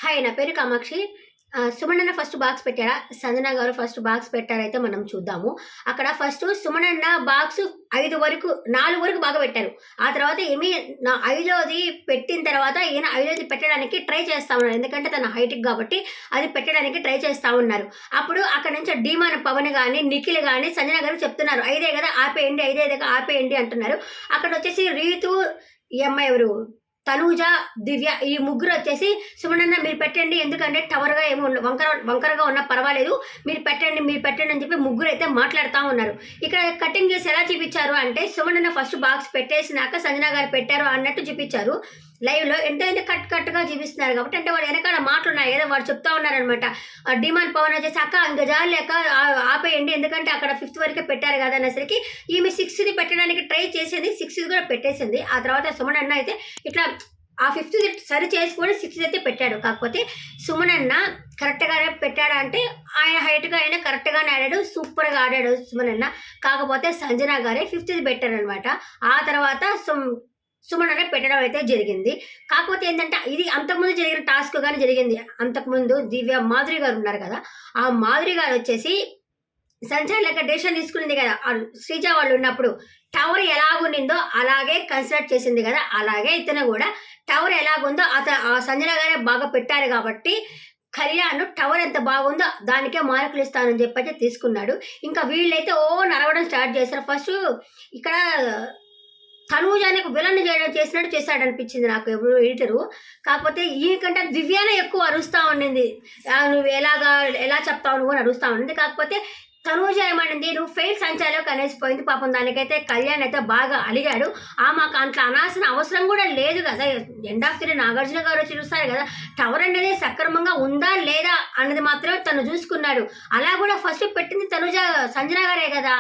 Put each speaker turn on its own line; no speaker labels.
Hi, నా పేరు Kamakshi. సుమనన్న first box పెట్టారా, సంజన గారు ఫస్ట్ బాక్స్ పెట్టారైతే మనం చూద్దాము. అక్కడ ఫస్ట్ సుమనన్న బాక్స్ 5 వరకు 4 వరకు బాగా పెట్టారు. ఆ తర్వాత నా 5వది పెట్టిన తర్వాత ఈయన 5వది పెట్టడానికి ట్రై చేస్తా ఉన్నారు. ఎందుకంటే తన హైట్కి కాబట్టి అది పెట్టడానికి ట్రై చేస్తా ఉన్నారు. అప్పుడు అక్కడ నుంచి డీమాన్ పవన్ కానీ నిఖిల్ కానీ సంజన గారు చెప్తున్నారు, 5 కదా ఆపేయండి, 5 ఆపేయండి అంటున్నారు. అక్కడ వచ్చేసి రీతు, ఈ అమ్మాయి ఎవరు, తనూజ, దివ్య, ఈ ముగ్గురు వచ్చేసి సుమనన్న మీరు పెట్టండి, ఎందుకంటే టవర్గా ఏమో వంకరగా ఉన్నా పర్వాలేదు, మీరు పెట్టండి అని చెప్పి ముగ్గురు అయితే మాట్లాడుతూ ఉన్నారు. ఇక్కడ కటింగ్ చేసి ఎలా చూపించారు అంటే, సుమనన్న ఫస్ట్ బాక్స్ పెట్టేసినాక సంజన గారు పెట్టారు అన్నట్టు చూపించారు లైవ్లో. ఎంత కట్గా చూపిస్తున్నారు కాబట్టి, అంటే వాడు వెనకాల మాటలు ఉన్నాయి కదా, వాడు చెప్తా ఉన్నారనమాట. డిమాండ్ పవన్ వచ్చేసి అక్క ఇంకా జాలి అక్క ఆపేయండి, ఎందుకంటే అక్కడ 5th వరకే పెట్టారు కదా అనేసరికి ఈమె 6ది పెట్టడానికి ట్రై చేసేది, 6ది కూడా పెట్టేసింది. ఆ తర్వాత సుమనన్న అయితే ఇట్లా ఆ 5th సరి చేసుకొని 6ది అయితే పెట్టాడు. కాకపోతే సుమనన్న కరెక్ట్గానే పెట్టాడా అంటే, ఆయన హైట్గా ఆయన కరెక్ట్గానే ఆడాడు, సూపర్గా ఆడాడు సుమనన్న. కాకపోతే సంజన గారే 5ది పెట్టారనమాట. ఆ తర్వాత సుమనన్న పెట్టడం అయితే జరిగింది. కాకపోతే ఏంటంటే ఇది అంతకుముందు జరిగిన టాస్క్ కానీ జరిగింది. అంతకుముందు దివ్య మాధురి గారు ఉన్నారు కదా, ఆ మాధురి గారు వచ్చేసి సంచార్ లెక్క డెసిషన్ తీసుకునింది కదా, శ్రీజ వాళ్ళు ఉన్నప్పుడు టవర్ ఎలాగుండిందో అలాగే కన్సిడర్ చేసింది కదా, అలాగే ఇతను కూడా టవర్ ఎలాగుందో ఆ సంజన గారే బాగా పెట్టారు కాబట్టి కళ్యాణ్ టవర్ ఎంత బాగుందో దానికే మార్కులు ఇస్తానని చెప్పి తీసుకున్నాడు. ఇంకా వీళ్ళైతే నరవడం స్టార్ట్ చేశారు. ఫస్ట్ ఇక్కడ తనూజానికి విలన్ చేసినట్టు చేశాడు అనిపించింది నాకు ఎవరు ఎడిటరు. కాకపోతే ఈయనకంటే దివ్యానే ఎక్కువ అరుస్తూ ఉండింది, నువ్వు ఎలా చెప్తావు నువ్వు అని అరుస్తూ ఉండింది. కాకపోతే తనూజ ఏమనింది, నువ్వు ఫెయిల్ సంచాలో కనేసిపోయింది. పాపం దానికైతే కళ్యాణ్ అయితే బాగా అలిగాడు. మాకు అట్లా అనాల్సిన అవసరం కూడా లేదు కదా, end of the day Nagarjuna గారు వచ్చి చూస్తారు కదా, టవర్ అనేది సక్రమంగా ఉందా లేదా అన్నది మాత్రమే తను చూసుకున్నాడు. అలా కూడా ఫస్ట్ పెట్టింది సంజన గారే కదా.